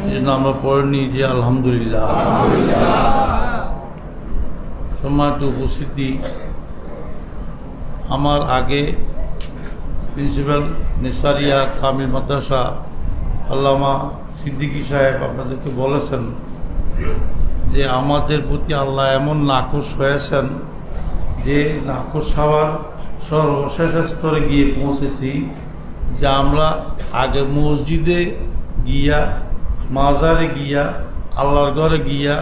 সেজন্য আমরা পড়েনি যে আলহামদুলিল্লাহ। সম্মানিত উপস্থিতি, আমার আগে প্রিন্সিপাল নেসারিয়া কামিল মাদ্রাসা আল্লামা সিদ্দিকী সাহেব আপনাদেরকে বলেছেন যে আমাদের প্রতি আল্লাহ এমন নাখোশ হয়েছেন যে নাখোশ হওয়ার সর্বশেষ স্তরে গিয়ে পৌঁছেছি যে আমরা আগে মসজিদে গিয়া, মাজারে গিয়া, আল্লাহর ঘরে গিয়া,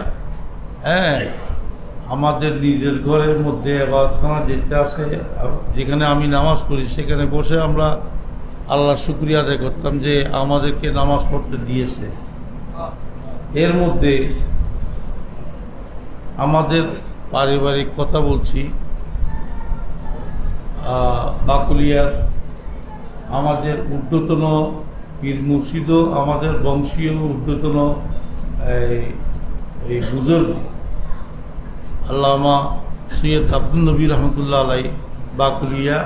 আমাদের নিজের ঘরের মধ্যে এবাদতখানা যেটা আছে, যেখানে আমি নামাজ পড়ি, সেখানে বসে আমরা আল্লাহর শুকরিয়া আদায় করতাম যে আমাদেরকে নামাজ পড়তে দিয়েছে। এর মধ্যে আমাদের পারিবারিক কথা বলছি, বাকুলিয়ার আমাদের ঊর্ধ্বতন পীর মুর্শিদ, আমাদের বংশীয় ঊর্ধ্বতন এই বুজুর্গ আল্লামা সৈয়দ আব্দুল নবী রহমতুল্লাহ আলাই বাকুলিয়া,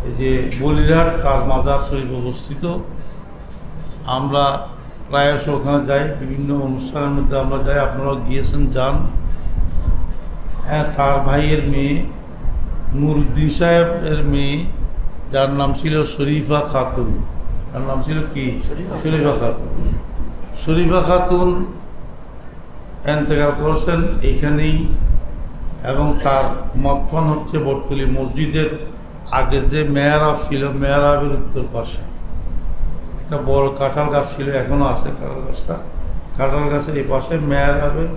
এই যে বলিরহাট তার মাজার শরীফ অবস্থিত। আমরা প্রায়শ ওখানে যাই, বিভিন্ন অনুষ্ঠানের মধ্যে আমরা যাই, আপনারাও গিয়েছেন, যান। তার ভাইয়ের মেয়ে নুরুদ্দিন সাহেবের মেয়ে, যার নাম ছিল শরীফা খাতুন, তার নাম ছিল কি? শরীফা খাতুন। শরীফা খাতুন ইন্তেকাল করেছেন এইখানেই, এবং তার মক্ফন হচ্ছে বটতলী মসজিদের আগে যে মেহরাব ছিল, মেহরাবের উত্তর পাশে একটা বড় কাঁঠাল গাছ ছিল, এখনো আছে কাঁঠাল গাছটা। কাঁঠাল গাছের এই পাশে মেহরাবের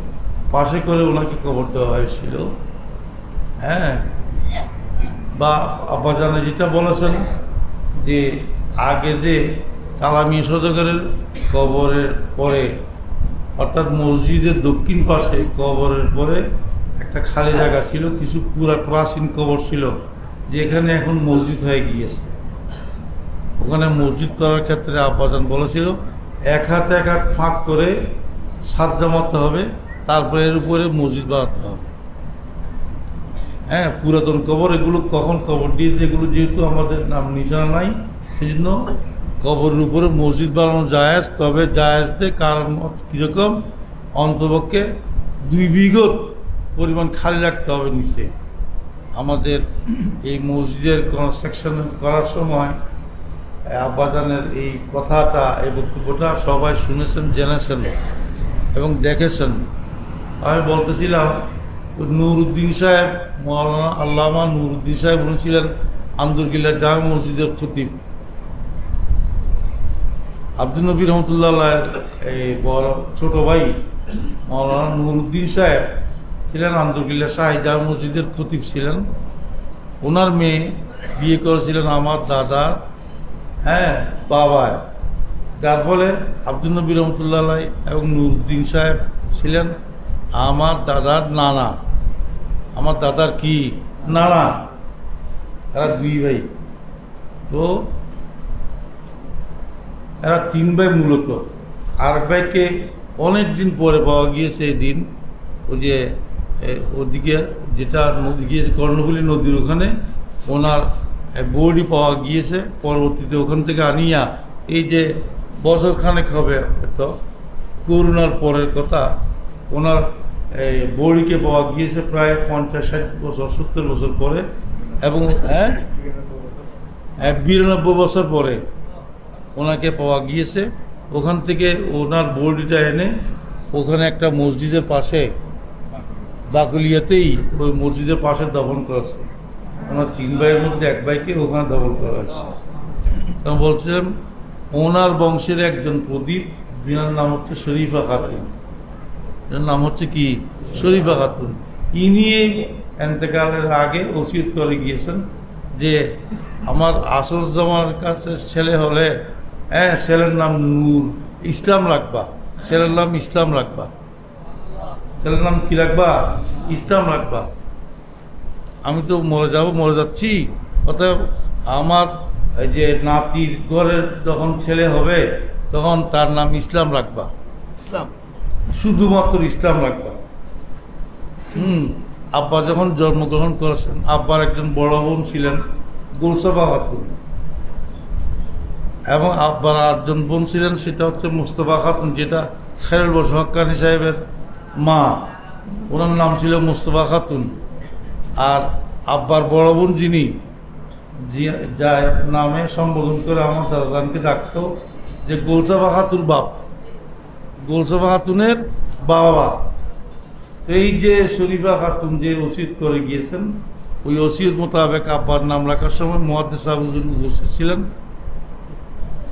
পাশে করে ওনাকে কবর দেওয়া হয়েছিল। বা আব্বাজানে যেটা বলেছেন যে আগে যে কালামি সওদাগরের কবরের পরে, অর্থাৎ মসজিদের দক্ষিণ পাশে কবরের পরে একটা খালি জায়গা ছিল, কিছু পুরা প্রাচীন কবর ছিল, যেখানে এখন মসজিদ হয়ে গিয়েছে। ওখানে মসজিদ করার ক্ষেত্রে আব্বাজান বলেছিল এক হাতে এক হাত ফাঁক করে ছাদ জমাতে হবে, তারপরে এর উপরে মসজিদ বানাতে হবে। পুরাতন কবর, এগুলো কখন কবর দিয়েছে, এগুলো যেহেতু আমাদের নাম নিশানা নাই, সেই জন্য কবরের উপরে মসজিদ বানানো জায়েজ। তবে জায়েজতে কারণ কীরকম, অন্তপক্ষে 2 বিঘত পরিমাণ খালি রাখতে হবে নিচে। আমাদের এই মসজিদের কনস্ট্রাকশন করার সময় আব্বাজানের এই কথাটা, এই বক্তব্যটা সবাই শুনেছেন, জেনেছেন এবং দেখেছেন। আমি বলতেছিলাম নুরুদ্দিন সাহেব, মৌলানা আল্লামা নুরুদ্দিন সাহেব উনি ছিলেন আমদুরকিল্লা জামে মসজিদের খতিব। আব্দুল নবী রহমতুল্লাহ এই বড় ছোট ভাই মৌলানা নুরুদ্দিন সাহেব ছিলেন আমদুরকিল্লা শাহী জামে মসজিদের খতিব ছিলেন। ওনার মেয়ে বিয়ে করেছিলেন আমার দাদার বাবায়, যার ফলে আব্দুল নবী রহমতুল্লাহ এবং নুরুদ্দিন সাহেব ছিলেন আমার দাদার নানা। আমার দাদার কি নানা, এরা 2 ভাই। তো এরা 3 ভাই মূলত। আর ভাইকে অনেক দিন পরে পাওয়া গিয়েছে এই দিন, ওই যে ওদিকে যেটা নদী গিয়েছে কর্ণফুলী নদীর ওখানে ওনার বডি পাওয়া গিয়েছে। পরবর্তীতে ওখান থেকে আনিয়া এই যে বছরখানেক হবে তো, করোনার পরের কথা, ওনার এই বডিকে পাওয়া গিয়েছে প্রায় 50-60 বছর 70 বছর পরে, এবং 92 বছর পরে ওনাকে পাওয়া গিয়েছে। ওখান থেকে ওনার বডিটা এনে ওখানে একটা মসজিদের পাশে, বাকুলিয়াতেই ওই মসজিদের পাশে দফন করেছে। ওনার 3 ভাইয়ের মধ্যে 1 ভাইকে ওখানে দফন করা হয়েছে। তখন বলছিলাম ওনার বংশের একজন প্রদীপ, যার নাম হচ্ছে শরীফা খাতুন, এর নাম হচ্ছে কি শরীফা খাতুন। ইনি এন্তেকালের আগে ওসিয়ত করে গিয়েছেন যে আমার আসরুজ্জামানের কাছে ছেলে হলে ছেলের নাম নূর ইসলাম রাখবা, ছেলের নাম ইসলাম রাখবা, ছেলের নাম কি রাখবা? ইসলাম রাখবা। আমি তো মরে যাচ্ছি, অতএব আমার এই যে নাতির ঘরের যখন ছেলে হবে তখন তার নাম ইসলাম রাখবা, ইসলাম, শুধুমাত্র ইসলাম রাখবা। আব্বা যখন জন্মগ্রহণ করেছেন, আব্বার একজন বড় বোন ছিলেন গোলসাবা খাতুন, এবং আব্বার আটজন বোন ছিলেন, সেটা হচ্ছে মুস্তফা খাতুন, যেটা খেরুল বসর হক্কানি সাহেবের মা, ওনার নাম ছিল মুস্তফা খাতুন। আর আব্বার বড় বোন যিনি, যার নামে সম্বোধন করে আমার দাদাকে ডাকতো যে গোলসাফা খাতুর বাপ, গোলসাফা খাতুনের বাবা। এই যে শরীফা খাতুন যে ওসিয়ত করে গিয়েছেন, ওই ওসিয়ত মোতাবেক আব্বার নাম রাখার সময় মুহাদ্দিস সাহেব হুজুর উপস্থিত ছিলেন।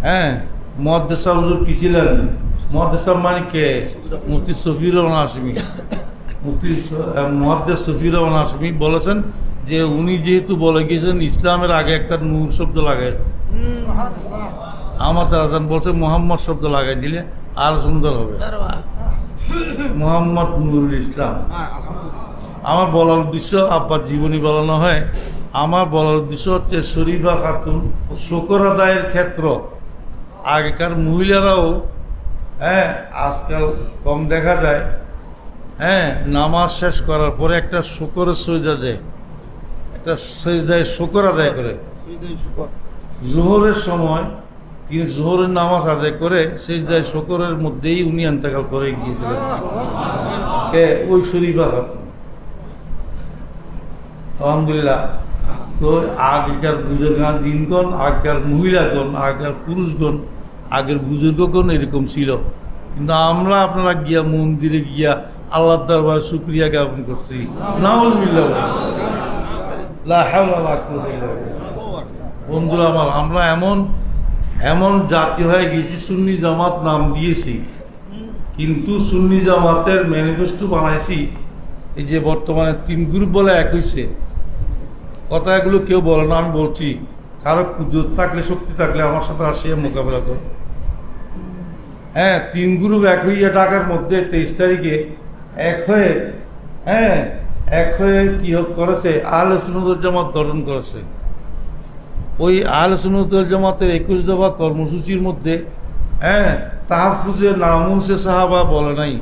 হ্যাঁ, মুহাদ্দিস সাহেব হুজুর কি ছিলেন? মুহাদ্দিস সাহেব মানে কে? মুফতি শফিউর রহমান হাশমি। মুহাদ্দিস শফিউর রহমান হাশমি বলেছেন যে উনি যেহেতু বলে গিয়েছেন ইসলামের আগে একটা নূর শব্দ লাগাই, আমার দাদাজান বলছে মোহাম্মদ শব্দ লাগাই দিলে আরো সুন্দর হবে, মোহাম্মদ নুরুল ইসলাম। আমার বলার উদ্দেশ্য, আব্বার জীবনী বলানো হয়, আমার বলার উদ্দেশ্য হচ্ছে শরীফা খাতুন শুকর আদায়ের ক্ষেত্র আগেকার মহিলারাও, হ্যাঁ আজকাল কম দেখা যায়, হ্যাঁ নামাজ শেষ করার পরে একটা শুকরের সজদা দেয়, একটা সেজদায় শুকর আদায় করে। জোহরের সময় তিনি জোহরের নামাজ আদায় করে সেজদায় শুকরের মধ্যেই উনি ইন্তেকাল করে গিয়েছিলেন। কে? ওই শরীফা খাতুন। আলহামদুলিল্লাহ। তো আগেকার বুজুর্গান দিনগণ, আগেকার মহিলাগণ, আগেকার পুরুষগণ, আগের বুজুর্গগণ এরকম ছিল। কিন্তু আমরা আপনারা গিয়া মন্দিরে গিয়া আল্লাহর দরবারে শুকরিয়া জ্ঞাপন করছি। নাউজুবিল্লাহ। বন্ধুরা আমার, আমরা এমন জাতি হয়ে গেছি, সুন্নি জামাত নাম দিয়েছি, কিন্তু সুন্নি জামাতের ম্যানিফেস্টো বানাইছি এই যে বর্তমানে 3 গ্রুপ বলে এক হয়েছে। কথা এগুলো কেউ বলে না, আমি বলছি, কারো কুদরত থাকলে, শক্তি থাকলে আমার সাথে আসিয়া মোকাবেলা করে। হ্যাঁ, 3 গ্রুপ এক হইয়া ঢাকার মধ্যে 23 তারিখে এক হয়ে, হ্যাঁ এক হয়ে কি করেছে, আহলে সুন্নাত ওয়াল জামাত গঠন করেছে। ওই আহলে সুন্নাত ওয়াল জামাতের 21 দফা কর্মসূচির মধ্যে, হ্যাঁ তাহফুজে নামুসে সাহাবা বলে নাই,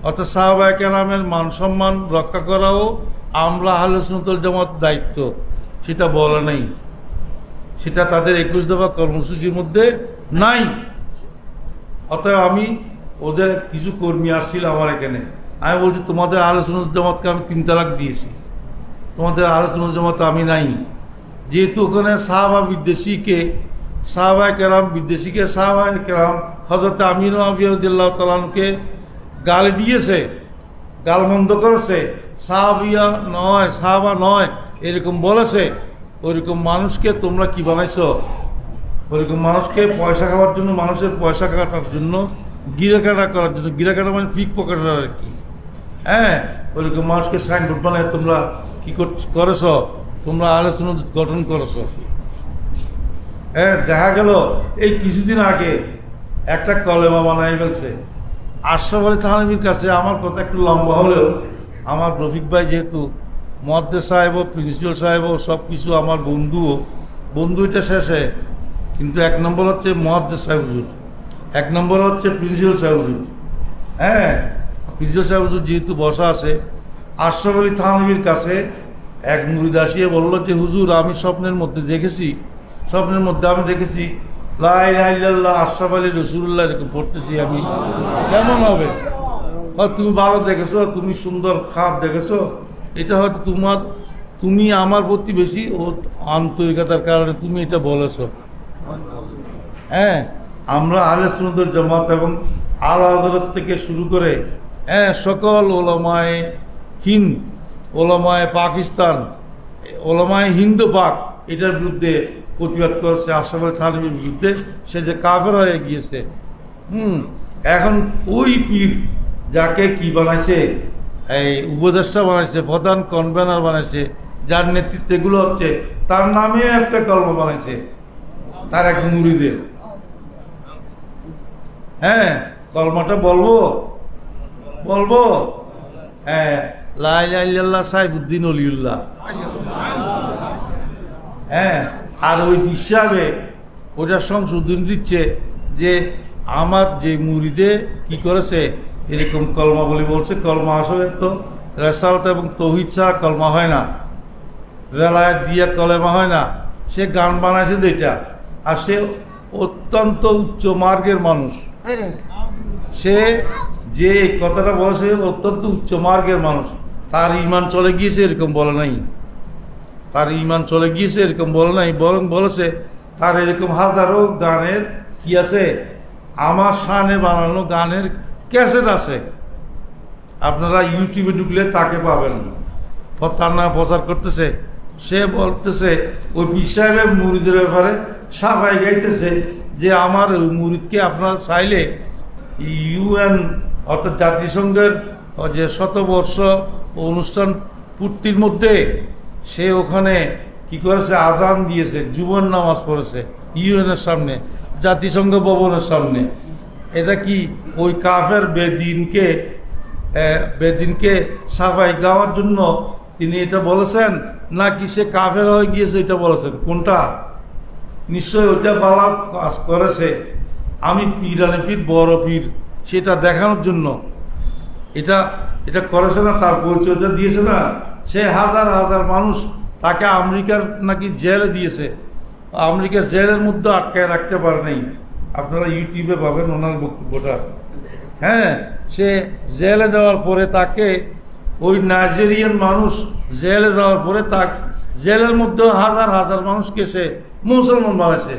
অর্থাৎ সাহাবায়ে কেরামের মান সম্মান রক্ষা করাও আমরা আহলে সুন্নাত ওয়াল জামাত দায়িত্ব, সেটা বলে নাই। সেটা তাদের 21 দফা কর্মসূচির মধ্যে নাই। অতএব আমি, ওদের কিছু কর্মী আসছিল আমার এখানে, আমি বলছি তোমাদের আহলে সুন্নাত জামাতকে আমি 3 তালাক দিয়েছি, তোমাদের আহলে সুন্নাত জামাত আমি নাই। যেহেতু ওখানে সাহাবা বিদ্বেষীকে, সাহাবায়ে কেরাম বিদ্বেষীকে, সাহাবায়ে কেরাম হযরত আমির রাদিয়াল্লাহু তাআলা আনহুকে গালি দিয়েছে, গালমন্দ করেছে, সাহাবিয়া নয়, সাহাবা নয় এরকম বলেছে, ওইরকম মানুষকে তোমরা কি বানাইছো? ওইরকম মানুষকে পয়সা খাওয়ার জন্য, মানুষের পয়সা কাটার জন্য, গিরাকাটা করার জন্য, গিরাকাটা মানে পিক পকেটার আর কি। হ্যাঁ, ওইরকম মানুষকে সাইনবোর্ড বানায় তোমরা কি করেছ? তোমরা আহলে সুন্নাত গঠন করেছো। হ্যাঁ, দেখা গেল এই কিছুদিন আগে একটা কলেমা বানাই ফেলছে আশরাফ আলী থানভীর কাছে। আমার কথা একটু লম্বা হলেও আমার রফিক ভাই যেহেতু মুহাদ্দিস সাহেবও, প্রিন্সিপাল সাহেবও সব কিছু আমার বন্ধু এটা শেষে, কিন্তু 1 নম্বর হচ্ছে মুহাদ্দিস সাহেব হুজুর, 1 নম্বর হচ্ছে প্রিন্সিপাল সাহেব হুজুর। হ্যাঁ, প্রিন্সিপাল সাহেব হুজুর যেহেতু বসা আছে, আশরাফ আলী থানভীর কাছে এক মুরিদ আসিয়ে বলল যে হুজুর আমি স্বপ্নের মধ্যে দেখেছি, আমি দেখেছি লা ইলাহা ইল্লাল্লাহ আশরাফ আলী রাসূলুল্লাহ এরকম পড়তেছি, আমি কেমন হবে? তুমি ভালো দেখেছো, তুমি সুন্দর খাপ দেখেছো, এটা হয়তো তুমি আমার প্রতি বেশি ও আন্তরিকতার কারণে তুমি এটা বলেছো। হ্যাঁ, আমরা আহলে সুন্নাত ওয়াল জামাত এবং আলা হযরত থেকে শুরু করে, হ্যাঁ সকল ওলামায়ে হিন্দ, ওলামায়ে পাকিস্তান, ওলামায়ে হিন্দ পাক এটার বিরুদ্ধে প্রতিবাদ করেছে, আশরাফ আলী থানভীর বিরুদ্ধে। সে যে কাফের হয়ে গিয়েছে। এখন ওই পীর যাকে কি বানাইছে, এই উপদেষ্টা বানাইছে, প্রধান কনভেনার বানাইছে, যার নেতৃত্বে এগুলো হচ্ছে, তার নামে একটা কলমা বানাইছে তার এক মুরিদের। হ্যাঁ, কলমাটা বলবো হ্যাঁ, লা ইলাহা ইল্লাল্লাহ সাইফুদ্দিন ওলিউল্লাহ। হ্যাঁ, আর ওই হিসাবে ওটা সংশোধন দিচ্ছে যে আমার যে মুরিদে কি করেছে, এরকম কলমা বলে বলছে। কলমা আসলে তো রেসালত এবং তৌহিদ ছাড়া কলমা হয় না, বেলায়েত দিয়া কলেমা হয় না। সে গান বানাইছে দুইটা, আর সে অত্যন্ত উচ্চ মার্গের মানুষ। সে যে কথাটা বলেছে অত্যন্ত উচ্চ মার্গের মানুষ, তার ইমান চলে গিয়েছে এরকম বলে নাই, তার ইমান চলে গিয়েছে এরকম বলে নাই, বরং বলেছে তার এরকম হাজারো গানের কি আছে, আমার শানে বানানো গানের ক্যাসেট আছে, আপনারা ইউটিউবে ঢুকলে তাকে পাবেন। তার নামে প্রচার করতেছে, সে বলতেছে ওই পীর সাহেবের মুরিদের ব্যাপারে সাফাই গাইতেছে যে আমার ওই মুরিদকে আপনারা চাইলে ইউএন অর্থাৎ জাতিসংঘের যে শতবর্ষ অনুষ্ঠান পূর্তির মধ্যে সে ওখানে কি করেছে, আজান দিয়েছে, জুমার নামাজ পড়েছে ইউএনের সামনে, জাতিসংঘ ভবনের সামনে। এটা কি ওই কাফের বেদিনকে সাফাই গাওয়ার জন্য তিনি এটা বলেছেন, নাকি সে কাফের হয়ে গিয়েছে এটা বলেছেন? কোনটা? নিশ্চয়ই ওইটা বলা কাজ করেছে, আমি পীরানে পীর, বড় পীর, সেটা দেখানোর জন্য এটা করেছে না, তার পরিচয়টা দিয়েছে না। সে হাজার হাজার মানুষ তাকে আমেরিকার নাকি জেলে দিয়েছে, আমেরিকার জেলের মধ্যে আটকায় রাখতে পারে নাই। আপনারা ইউটিউবে পাবেন ওনার বক্তব্যটা। হ্যাঁ, সে জেলে যাওয়ার পরে তাকে ওই নাইজেরিয়ান মানুষ জেলে যাওয়ার পরে তার জেলের মধ্যে হাজার হাজার মানুষকে সে মুসলমান বানাইছে।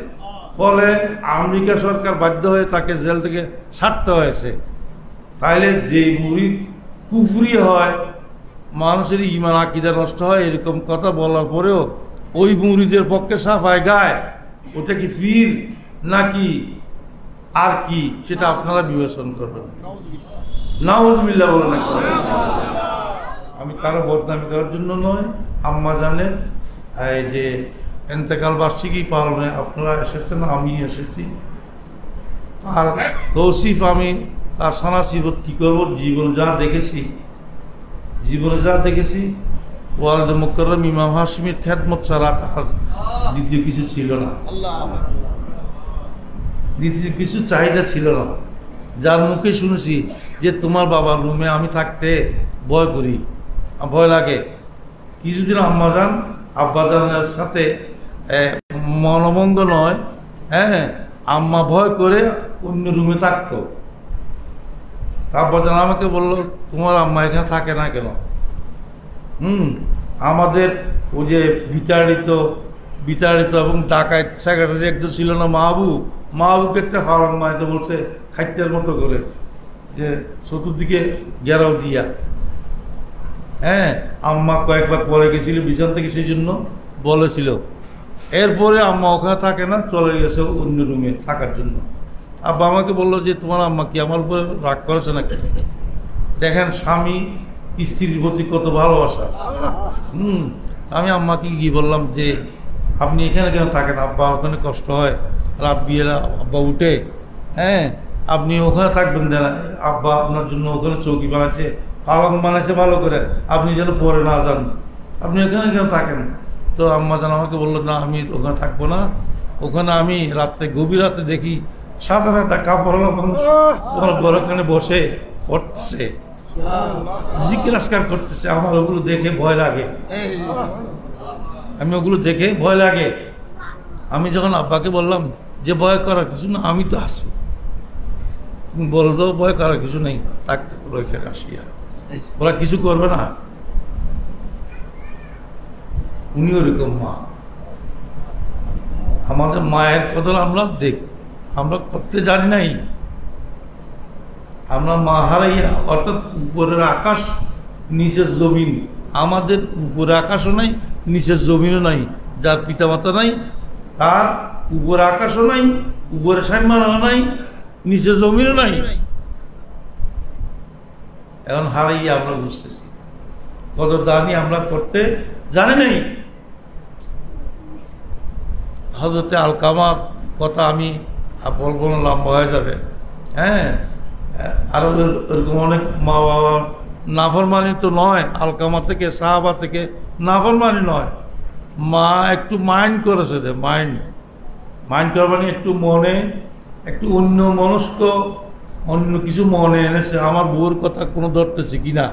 ফলে আমেরিকা সরকার বাধ্য হয়ে তাকে জেল থেকে ছাড়তে হয়েছে। তাইলে যে মুরিদ কুফরি হয়, মানুষের ইমান আকীদা নষ্ট হয়, এরকম কথা বলার পরেও ওই মুরিদের পক্ষে সাফাই গায়, ওটা কি পীর নাকি আর কি, সেটা আপনারা বিবেচনা করবেন। নাউযুবিল্লাহ বলেন। আমি কারো বদনামি করার জন্য নয়, আম্মা জানেন এই যে এন্তেকাল বার্ষিকী পালনে আপনারা এসেছেন, আমি এসেছি, তার তৌসিফ আমি তার সানাসিবত কী করবো, জীবনে যা দেখেছি ওয়ালদে মুকাররম ইমাম হাশিমের খেদমত ছাড়া তার দ্বিতীয় কিছু ছিল না, দ্বিতীয় কিছু চাহিদা ছিল না। যার মুখে শুনেছি যে তোমার বাবার রুমে আমি থাকতে ভয় করি, ভয় লাগে। কিছুদিন আম্মাজান আব্বাজানের সাথে মনোভঙ্গ নয়, হ্যাঁ, আম্মা ভয় করে অন্য রুমে থাকতো। আব্বাজান আমাকে বলল তোমার আম্মা এখানে থাকে না কেন? আমাদের ওই যে বিতাড়িত এবং ডাকাত সেক্রেটারি একজন ছিল না, মাহবুবকে একটা ফার্ম মাইতে বলছে খাইটার মতো করে, যে চতুর্দিকে ঘেরাও দিয়া। হ্যাঁ, আম্মা কয়েকবার পরে গেছিল বিছান থেকে, সেই জন্য বলেছিল। এরপরে আম্মা ওখানে থাকে না, চলে গেছে অন্য রুমে থাকার জন্য। আব্বা আমাকে বললো যে তোমার আম্মা কি আমার উপরে রাগ করেছে নাকি? দেখেন স্বামী স্ত্রীর প্রতি কত ভালোবাসা। আমি আম্মাকে গিয়ে বললাম যে আপনি এখানে কেন থাকেন, আব্বা ওখানে কষ্ট হয়, রাত বিয়েরা আব্বা উঠে, হ্যাঁ, আপনি ওখানে থাকবেন না, আব্বা আপনার জন্য ওখানে চৌকি বানাইছে, পালং বানাইছে ভালো করে, আপনি যেন পরে না যান, আপনি ওখানে কেন থাকেন? তো আম্মা যেন আমাকে বললো না আমি ওখানে থাকবো না, ওখানে আমি রাত্রে গভীর রাতে দেখি সাদা সাদা কাপড় মানুষ ওখানে বসে পড়তেছে, জিকির আসকার করতেছে। আমার ওগুলো দেখে ভয় লাগে, আমি যখন আব্বাকে বললাম যে ভয় করার কিছু না, আমি তো আসি, তুমি বলে দাও ভয় করার কিছু নেই, থাকতে এখানে আসিয়া ওরা কিছু করবে না। উনি ওরকম মা, আমাদের মায়ের কদর আমরা করতে জানি নাই, আমরা মা হারাইয়া, অর্থাৎ উপরের আকাশ নিচের জমিন, আমাদের উপরে আকাশও নাই নিচের জমিনও নাই। যার পিতামাতা নাই তার উপরে আকাশও নাই, উপরে সম্মানও নাই, নিচের জমিনও নাই। এখন হারাইয়া আমরা বুঝতেছি কদর দানি আমরা করতে জানি নাই। হযরতে আলকামার কথা আমি বলবো না, লম্বা হয়ে যাবে। হ্যাঁ, আরো এরকম অনেক মা বাবার নাফরমানি তো নয়, আলকামা থেকে সাহাবা থেকে নাফরমানি নয়, মা একটু মাইন্ড করেছে, মাইন্ড করা মানে একটু মনে একটু অন্য মনস্ক, অন্য কিছু মনে এনেছে, আমার বউর কথা কোনো ধরতেছে কিনা।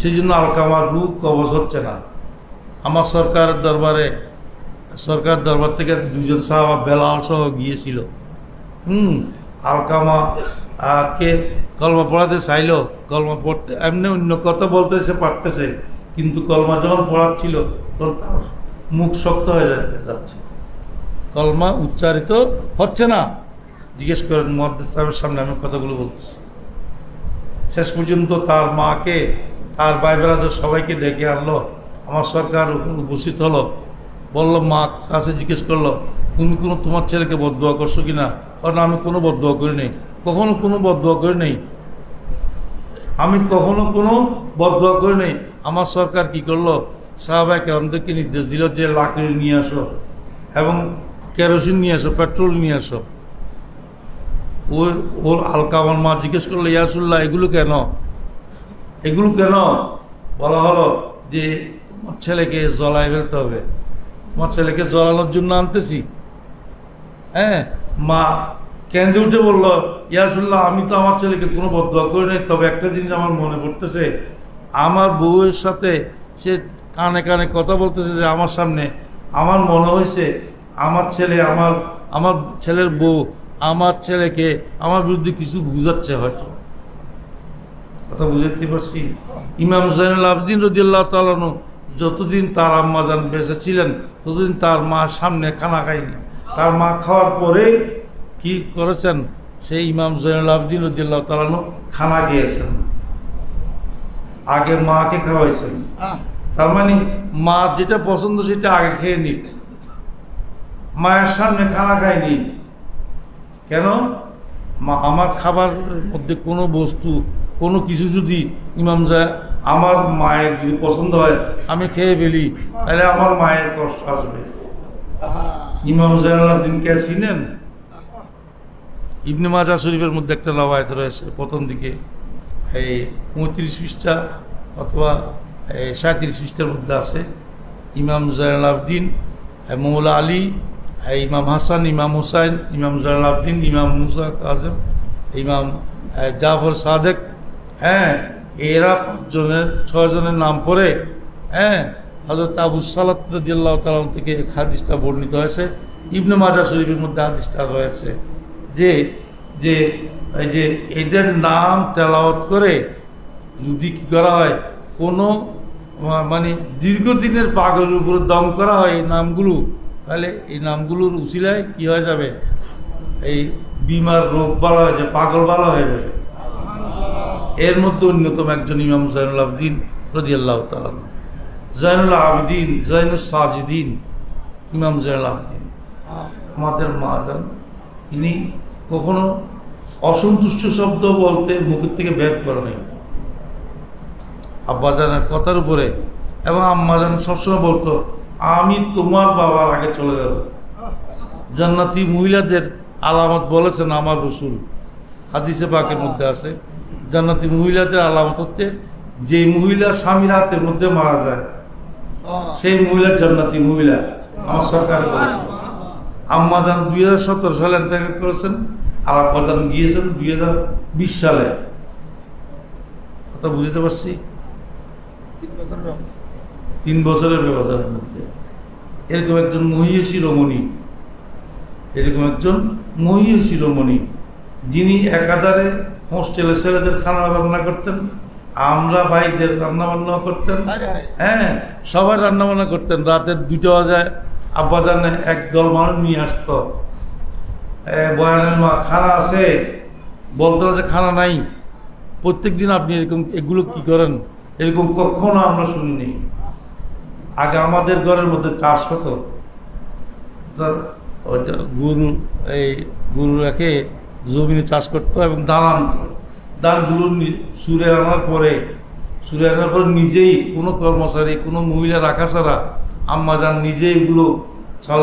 সেই জন্য আলকামার রূপ কবজ হচ্ছে না। আমার সরকারের দরবারে সরকার দরবার থেকে দুজন সাহাবা বেলাল সহ গিয়েছিল। আলকামা কে কলমা পড়াতে চাইল, কলমা পড়তে এমনি অন্য কথা বলতে সে পারতেছে, কিন্তু কলমা যখন পড়াচ্ছিল তখন তার মুখ শক্ত হয়ে যাচ্ছে, কলমা উচ্চারিত হচ্ছে না। জিজ্ঞেস করেন মুহাদ্দিস সাহেবের সামনে আমি কথাগুলো বলতেছি। শেষ পর্যন্ত তার মাকে, তার ভাই বেড়াদের সবাইকে ডেকে আনলো। আমার সরকার উপস্থিত হলো, বললো, মা কাছে জিজ্ঞেস করলো, তুমি তোমার ছেলেকে বদদুয়া করছো কিনা? কারণ আমি কোনো বদদুয়া করি নেই, কখনো কোনো বদদুয়া করি নেই, আমি কখনো কোনো বদদুয়া করি নেই। আমার সরকার কি করলো, সাহাবায়ে কেরামদেরকে নির্দেশ দিল যে লাকড়ি নিয়ে আসো এবং কেরোসিন নিয়ে আসো, পেট্রোল নিয়ে আসো। ওর আলকামার মা জিজ্ঞেস করলো, ইয়া রাসূলুল্লাহ এগুলো কেন, এগুলো কেন? বলা হলো যে তোমার ছেলেকে জ্বলায় ফেলতে হবে, তোমার ছেলেকে জ্বলানোর জন্য আনতেছি। হ্যাঁ, মা কেঁদে উঠে বললো, ইয়া রাসূলুল্লাহ আমি তো আমার ছেলেকে কোনো বদদুয়া করি নাই, তবে একটা জিনিস আমার মনে পড়তেছে, আমার বউয়ের সাথে সে কানে কানে কথা বলতেছে যে আমার সামনে, আমার মনে হয়েছে আমার ছেলে, আমার ছেলের বউ আমার ছেলেকে আমার বিরুদ্ধে কিছু বুঝাচ্ছে, হয়তো কথা বুঝাতে পারছি। ইমাম জাইনুল আবদিন রাদিয়াল্লাহু তাআলা আনহু যতদিন তার আম্মাজান বেঁচে ছিলেন ততদিন তার মা সামনে খানা খায়নি। তার মা খাওয়ার পরে কি করেছেন, সেই ইমাম জাইনুল আবদিন রাদিয়াল্লাহু তাআলা আনহু খানা খেয়েছেন, আগে মাকে খাওয়াইছেন। তার মানে মা যেটা পছন্দ সেটা আগে খেয়ে নিক, মায়ের সামনে খানা খায়নি। কেন? মা আমার খাবারের মধ্যে কোনো বস্তু, কোনো কিছু যদি ইমাম যায় আমার মায়ের যদি পছন্দ হয় আমি খেয়ে ফেলি, তাহলে আমার মায়ের কষ্ট আসবে। ইমাম জাইনুল আবদিনকে চিনেন? ইবনে মাজাহ শরীফের মধ্যে একটা রওয়ায়াত রয়েছে, প্রথম দিকে এই 35 পৃষ্ঠা অথবা 37 পৃষ্ঠার মধ্যে আছে। ইমাম জাইনুল আবদিন, মৌলা আলী, ইমাম হাসান, ইমাম হুসাইন, ইমাম জাইনুল আবদিন, ইমাম মুসা কাজেম, ইমাম জাফর সাদেক, হ্যাঁ, এরা 6 জনের নাম পড়ে, হ্যাঁ, হযরত আবু সালাত রাদিয়াল্লাহু তাআলা থেকে হাদিসটা বর্ণিত হয়েছে। ইবনে মাজাহ শরীফের মধ্যে হাদিসটা রয়েছে যে যে এই যে এদের নাম তেলাওয়াত করে যদি কি করা হয়, কোনো মানে দীর্ঘদিনের পাগলের উপরে দম করা হয় এই নামগুলো, তাহলে এই নামগুলোর উসিলায় কি হয়ে যাবে, এই বিমার রোগ ভালো হয়ে যাবে, পাগল ভালো হয়ে যাবে। এর মধ্যে অন্যতম একজন ইমাম জাইনুল আবদিন রাদিয়াল্লাহু তাআলা, জাইনুল আবদিন, জাইনুল সাজিদিন, ইমাম জাইনুল আবদিন। আমাদের মা জান, তিনি কখনো অসন্তুষ্ট শব্দ বলতে মুখের থেকে বের করে নেই আব্বাজানের কথার উপরে, এবং আম্মাজান সবসময় বলতো, আমি তোমার বাবার আগে চলে যাব। জান্নাতি মহিলাদের আলামত বলেছেন আমার রাসূল, হাদিসে পাকের মধ্যে আছে, জান্নাতি মহিলাদের আলামত হচ্ছে যে মহিলা স্বামীর হাতের মধ্যে মারা যায় সেই মহিলা জান্নাতি মহিলা। আমার সরকার বলেছে। আম্মাজান 2017 সালে ইন্তেকাল করেছেন, আর আব্বাজান গিয়েছেন 2020 সালে। কথা বুঝতে পারছি? 3 বছরের ব্যবধানের মধ্যে এরকম একজন মহিষী রমণী, এরকম একজন মহিষী রমণী, যিনি একাধারে হোস্টেলে ছেলেদের খানা রান্না করতেন, আমরা ভাইদের রান্না বান্না করতেন, হ্যাঁ, সবাই রান্না বান্না করতেন। রাতের 2টা বাজায় আব্বাজানে একদল মানুষ নিয়ে আসতো, বয়ানের মা খানা আছে, বলতো যে খানা নাই। প্রত্যেক দিন আপনি এরকম এগুলো কি করেন, এরকম কখনো আমরা শুনিনি। আগে আমাদের ঘরের মধ্যে চাষ হতো, গরু রেখে জমিনে চাষ করতো এবং ধান আনতো। ধানগুলো সুরে আনার পরে নিজেই কোনো কর্মচারী, কোনো মহিলা রাখা ছাড়া আম্মাজান নিজেই এগুলো চাল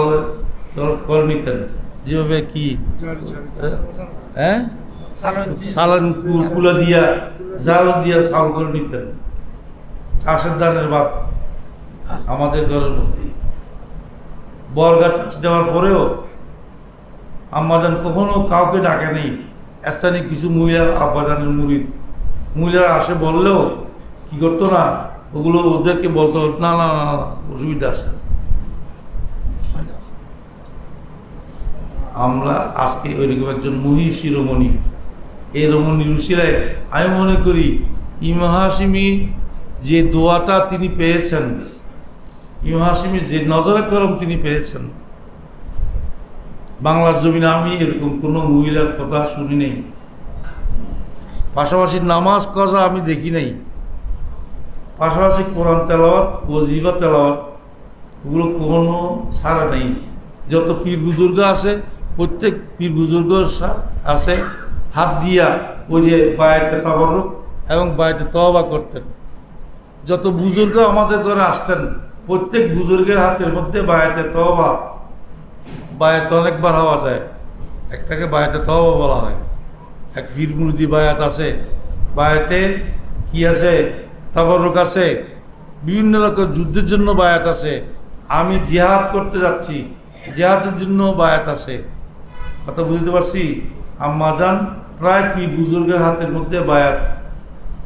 করে নিতেন। যেভাবে কি হ্যাঁ, সালান কুলা দিয়া জাল দিয়া চাল করে নিতেন। চাষের ধানের ভাত আমাদের ঘরের মধ্যেই। বর্গা চাষ দেওয়ার পরেও আম্মাজান কখনো কাউকে ডাকে নেই। স্থানীয় কিছু মহিলা আব্বাজানের মহিলারা আসে বললেও কি করতো না, ওগুলো ওদেরকে বলতো না না না অসুবিধা আছে। আমরা আজকে ওইরকম একজন মহিষী রমণী, এই রমণীর উসিলায় আমি মনে করি ইমাম হাশিমি যে দোয়াটা তিনি পেয়েছেন, ইমাম হাশিমি যে নজরে করম তিনি পেয়েছেন, বাংলার জমিনে আমি এরকম কোনো মহিলার কথা শুনি নেই। পাশাপাশি নামাজ কাজা আমি দেখি নাই, পাশাপাশি কোরআন তেলাওয়াত, ওয়াজিফা তেলাওয়াত, ওগুলো কোনো ছাড়া নেই। যত পীর বুজুর্গ আছে প্রত্যেক পীর বুজুর্গ আছে হাত দিয়া ওই যে বায়াতে তাবাররুক এবং বায়াতে তওবা করতেন। যত বুজুর্গ আমাদের ঘরে আসতেন প্রত্যেক বুজুর্গের হাতের মধ্যে বায়াতে তওবা, বায়াতে অনেকবার হওয়া যায়, একটাকে বায়াতে তওবা বলা হয়। এক পীর মুরিদি বায়াত আছে, বায়াতে কি আছে, তাবাররুক আছে, বিভিন্ন রকম যুদ্ধের জন্য বায়াত আছে, আমি জিহাদ করতে যাচ্ছি জিহাদের জন্য বায়াত আছে। কথা বুঝতে পারছি? আম্মাজান প্রায় পীর বুজুর্গের হাতের মধ্যে বায়াত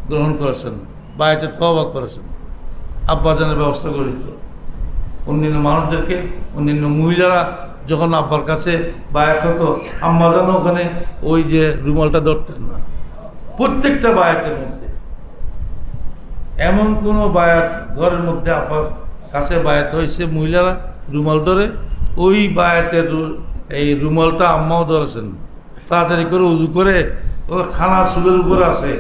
গ্রহণ করেছেন, বায়াতে তওবা করেছেন, আব্বাজানের ব্যবস্থা করে দিত। অন্যান্য মানুষদেরকে, অন্যান্য মহিলারা যখন আব্বার কাছে বায়াত হতো, আম্মাজানও ওখানে ওই যে রুমালটা ধরতেন না। প্রত্যেকটা বায়াতের মধ্যে এমন কোনো বায়াত ঘরের মধ্যে আব্বার কাছে বায়াত হয়েছে মহিলারা রুমাল ধরে, ওই বায়াতের এই রুমালটা আম্মাও ধরেছেন। তাড়াতাড়ি করে উজু করে, ও খানা চুলের উপরে আছে,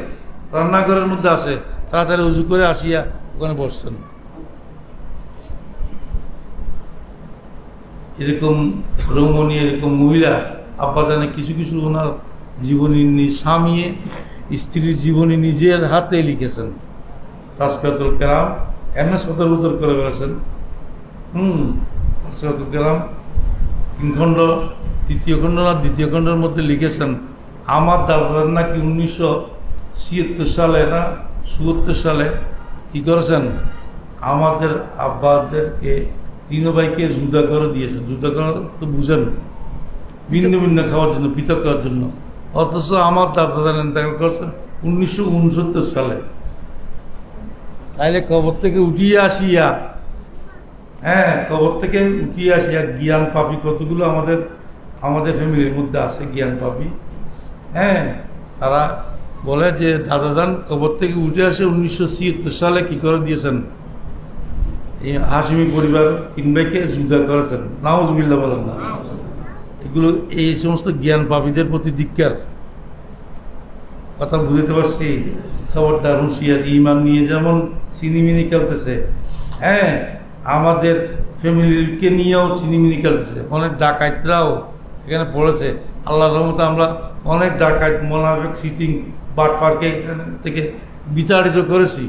রান্নাঘরের মধ্যে আছে, তাড়াতাড়ি উজু করে আসিয়া ওখানে বসছেন। এরকম রমণী, এরকম মহিলা আব্বা জানে কিছু কিছু ওনার জীবনী স্বামী স্ত্রীর জীবনী নিজের হাতে লিখেছেন। তাজকিয়াতুল কেরাম এমএস কতর উত্তর করে বেড়েছেন। তাজকিয়াতুল কেরাম 3 খণ্ড, তৃতীয় খণ্ড না দ্বিতীয় খণ্ডের মধ্যে লিখেছেন আমার দাদার নাকি 1976 সালে না 74 সালে কি করেছেন, আমাদের আব্বাদেরকে 3 ভাইকে জুদা করে দিয়েছেন। জুদা করা তো বুঝেন, ভিন্ন ভিন্ন খাওয়ার জন্য, পৃথক খাওয়ার জন্য। অথচ আমার দাদা ইন্তেকাল করেছেন 1969 সালে। তাইলে কবর থেকে উঠিয়ে আসিয়া, কবর থেকে উঠিয়ে আসিয়া জ্ঞান পাপি কতগুলো আমাদের ফ্যামিলির মধ্যে আছে জ্ঞান পাপি। তারা বলে যে দাদাজান কবর থেকে উঠে আসে 1976 সালে কি করে দিয়েছেন, এই হাশিমি পরিবার 3 ভাইকে জুদা করেছেন। নাউজুবিল্লাহ বলেন না। এগুলো এই সমস্ত জ্ঞান পাপীদের প্রতি ধিক্কার। কথা বুঝতে পারছি? খবরদার, হুঁশিয়ার। ইমান নিয়ে যেমন চিনিমিনি খেলতেছে, আমাদের ফ্যামিলিকে নিয়েও চিনিমিনি খেলতেছে। অনেক ডাকাতরাও এখানে পড়েছে। আল্লাহর রহমতে আমরা অনেক ডাকাত, মোনাফিক, সিটিং, বাটপারকে এখান থেকে বিতাড়িত করেছি,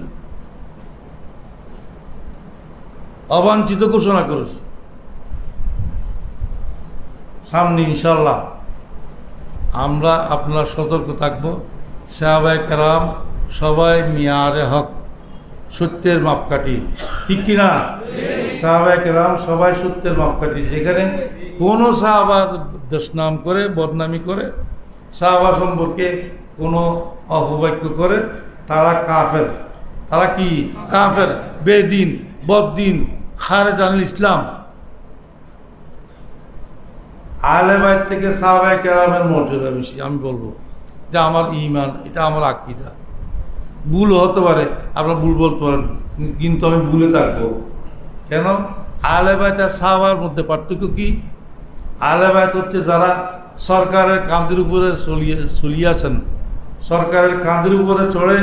অবাঞ্ছিত ঘোষণা করেছি। সামনে ইনশাল্লাহ আমরা আপনার সতর্ক থাকব। সাহাবায়ে কেরাম সবাই মিয়ারে হক, সত্যের মাপকাঠি, ঠিক কিনা? সাহাবায়ে কেরাম সবাই সত্যের মাপকাঠি। যেখানে কোনো সাহাবা দুষ্নাম করে, বদনামি করে, সাহাবা সম্পর্কে কোনো অপবাক্য করে, তারা কাফের। তারা কি? কাফের, বেদিন, বদ্দিন, খারেজ আনিল ইসলাম। আহলে বাইত থেকে সাহাবায়ে কেরামের মর্যাদা বেশি। আমি বলবো যে আমার ঈমান, এটা আমার আকীদা। ভুল হতে পারে, আপনারা ভুল বলতে পারেন, কিন্তু আমি ভুলে থাকবো কেন? আহলে বাইত আর সাহাবার মধ্যে পার্থক্য কি? আহলে বাইত হচ্ছে যারা সরকারের কাঁধের উপরে চলিয়েছেন, সরকারের কাঁধের উপরে চড়ে,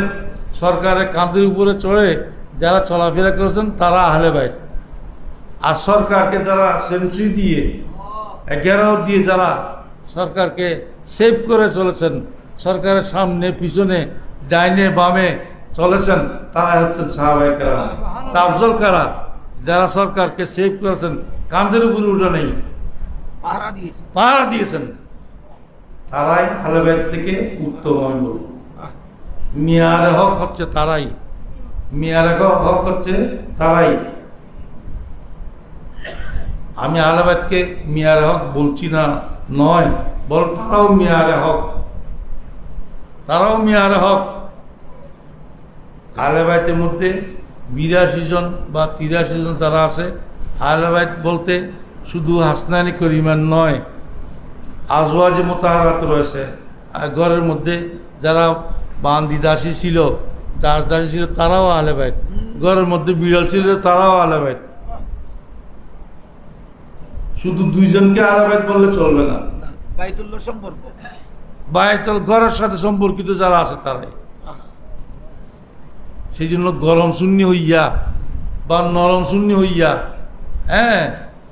সরকারের কাঁধের উপরে চড়ে যারা চলাফেরা করেছেন তারা আহলে বাইত। আর সরকারকে যারা সেন্ট্রি দিয়ে, ঘেরাও দিয়ে যারা সরকারকে সেভ করে চলেছেন, সরকারের সামনে পিছনে ডাইনে বামে চলেছেন, তারা হচ্ছেন সাহাবায়ে কেরাম। আফজল কারা? যারা সরকারকে সেভ করেছেন, কাঁধের উপরে উঠে নেই, পাহারা দিয়েছেন, তারাই আহলে বাইত থেকে উত্তম। আমি বলব মিয়ারে হক হচ্ছে তারাই, মিয়ারে হক হচ্ছে তারাই। আমি আহলে বাইতকে মিয়ারে হক বলছি না, নয়, বল তারাও মিয়ারে হক, তারাও মিয়ারে হক। আহলে বাইতের মধ্যে 82 জন বা 83 জন যারা আছে, আহলে বাইত বলতে শুধু হাসনানি করিমান নয়, আজওয়াজে মোতাহারাত রয়েছে, আর ঘরের মধ্যে যারা বান্দি দাসী ছিল, দাসী ছিল, তারাও আহলে বাইত। ঘরের মধ্যে বিড়াল ছিল, তারাও আহলে বাইত। শুধু দুইজনকে আহলে বাইত বললে চলবে না, বাইতুল্লাহ সম্পর্ক, বাইতুল ঘরের সাথে সম্পর্কিত যারা আছে তারাই। সেই জন্য গরম সুন্নি হইয়া বা নরম সুন্নি হইয়া, হ্যাঁ,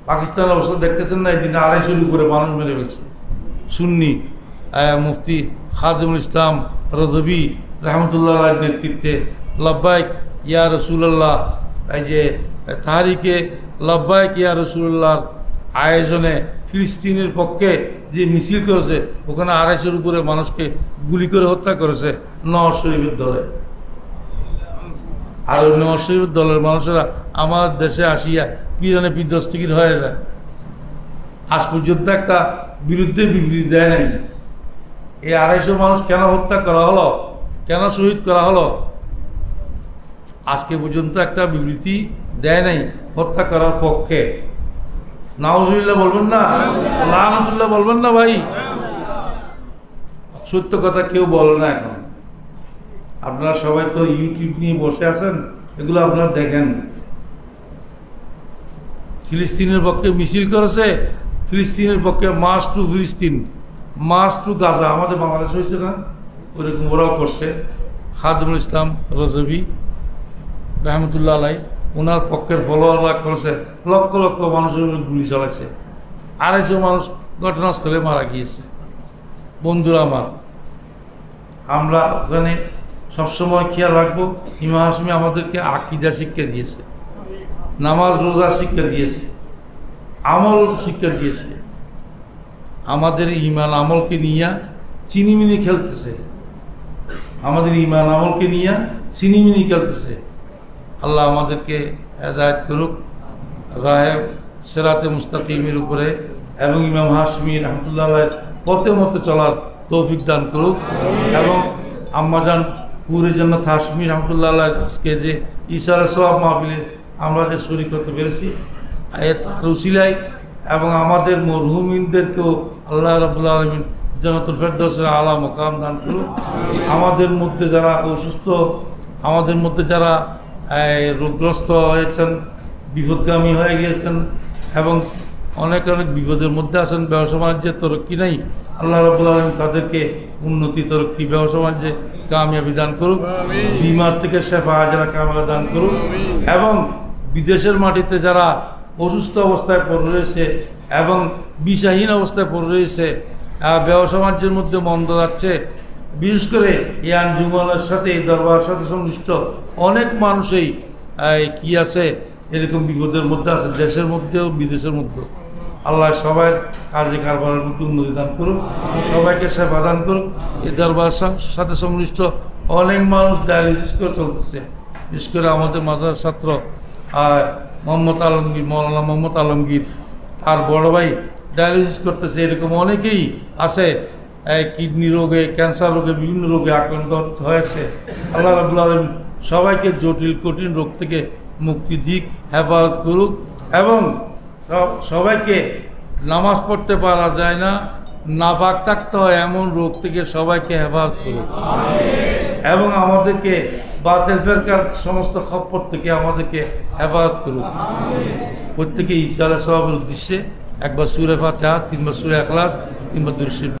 পাকিস্তান অবস্থা দেখতেছেন না, এদিন 250 উপরে মানুষ মেরে ফেলছে সুন্নি। মুফতি খাদিমুল ইসলাম রজবি রহমতুল্লাহ নেতৃত্বে লব্বাইক ইয়া রসুল্লাহ, এই যে তাহারিকে লব্বাইক ইয়া রসুল্লাহর আয়োজনে ফিলিস্তিনের পক্ষে যে মিছিল করেছে, ওখানে 250 উপরে মানুষকে গুলি করে হত্যা করেছে নওয়াজ শরীফের দলে। আর ওই নওয়াজ শরীফের দলের মানুষেরা আমার দেশে আসিয়া পিরানে বিধ্বস্তিগির হয়ে যায়। আজ পর্যন্ত একটা বিরুদ্ধে বিবৃতি দেয় নাই। এই 250 মানুষ কেন হত্যা করা হলো, কেন শহীদ করা হলো, আজকে পর্যন্ত একটা বিবৃতি দেয় নাই হত্যা করার পক্ষে। নাউজুবিল্লাহ বলবেন না, লানাতুল্লাহ বলবেন না ভাই। সত্য কথা কেউ বলে না এখন। আপনারা সবাই তো ইউটিউব নিয়ে বসে আছেন, এগুলো আপনারা দেখেন। ফিলিস্তিনের পক্ষে মিছিল করেছে, ফিলিস্তিনের পক্ষে মার্চ টু ফিলিস্তিন, মার্চ টু গাজা, আমাদের বাংলাদেশ হয়েছে না, ওরকম ওরাও করছে। খাদিমুল ইসলাম রজবি রহমতুল্লাহ আলাই ওনার পক্ষের ফলোয়াররা করেছে, লক্ষ লক্ষ মানুষের উপরে গুলি চালাইছে, 250 মানুষ ঘটনাস্থলে মারা গিয়েছে। বন্ধুরা আমার, আমরা ওখানে সবসময় খেয়াল রাখবো, ইমাম হাশমি আমাদেরকে আকীদা শিক্ষা দিয়েছে, নামাজ রোজা শিক্ষা দিয়েছে, আমল শিক্ষা দিয়েছে। আমাদের ইমান আমলকে নিয়ে চিনিমিনি খেলতেছে, আমাদের ইমান আমলকে নিয়ে চিনিমিনি খেলতেছে। আল্লাহ আমাদেরকে হেদায়েত করুক রাহে সিরাতে মুস্তাকিমের উপরে, এবং ইমাম হাশমি রহমতুল্লাহ পথে মতে চলার তৌফিক দান করুক। এবং আম্মাজান পুরে জান্নাত হাশমি রহমতুল্লাহ আজকে যে ইশারা সওয়াব মাহফিলে আমরা যে শরীক করতে পেরেছি, তার উসিলায় এবং আমাদের মরহুমিনদেরকেও আল্লাহ রাব্বুল আলামিন জান্নাতুল ফেরদাউসের আলা মাকাম দান করুক। আমাদের মধ্যে যারা অসুস্থ, আমাদের মধ্যে যারা রোগগ্রস্ত হয়েছেন, বিপদগামী হয়ে গিয়েছেন এবং অনেক অনেক বিপদের মধ্যে আছেন, ব্যবসা বাণিজ্যের তরক্কি নেই, আল্লাহ রাব্বুল আলামিন তাদেরকে উন্নতি তরক্কি, ব্যবসা বাণিজ্যে কামিয়াবি দান করুক। বিমার থেকে শেফা আজরা কামালা দান করুক। এবং বিদেশের মাটিতে যারা অসুস্থ অবস্থায় পড়ে রয়েছে এবং বিষাহীন অবস্থায় পড়ে রয়েছে, ব্যবসা বাণিজ্যের মধ্যে মন্দ যাচ্ছে, বিশেষ করে এই আঞ্জুমানের সাথে, এই দরবার সাথে সংশ্লিষ্ট অনেক মানুষই কি আছে, এরকম বিপদের মধ্যে আছে, দেশের মধ্যেও বিদেশের মধ্যেও। আল্লাহ সবাই কাজে কারবারের মধ্যে উন্নতি দান করুক, সবাইকে সেবা দান করুক। এই দরবার সাথে সংশ্লিষ্ট অনেক মানুষ ডায়ালিসিস করে চলতেছে, বিশেষ করে আমাদের মাদ্রাসার ছাত্র মোহাম্মদ আলমগীর, মৌলানা মোহাম্মদ আলমগীর, তার বড় ভাই ডায়ালিসিস করতেছে। এরকম অনেকেই আছে কিডনি রোগে, ক্যান্সার রোগে, বিভিন্ন রোগে আক্রান্ত হয়েছে। আল্লাহ রাব্বুল আলামিন সবাইকে জটিল কঠিন রোগ থেকে মুক্তি দিক, হেফাজত করুক। এবং সবাইকে নামাজ পড়তে পারা যায় না, নাপাক থাকতে হয় এমন রোগ থেকে সবাইকে হেফাজত করুক। এবং আমাদেরকে বাতিল ফিরকার সমস্ত খপ্পর থেকে আমাদেরকে হেফাজত করুক। প্রত্যেকে ইনশাআল্লাহ সওয়াবের উদ্দেশ্যে একবার সূরা ফাতিহা, 3বার সূরা ইখলাস, 3বার দুরূদ শরীফ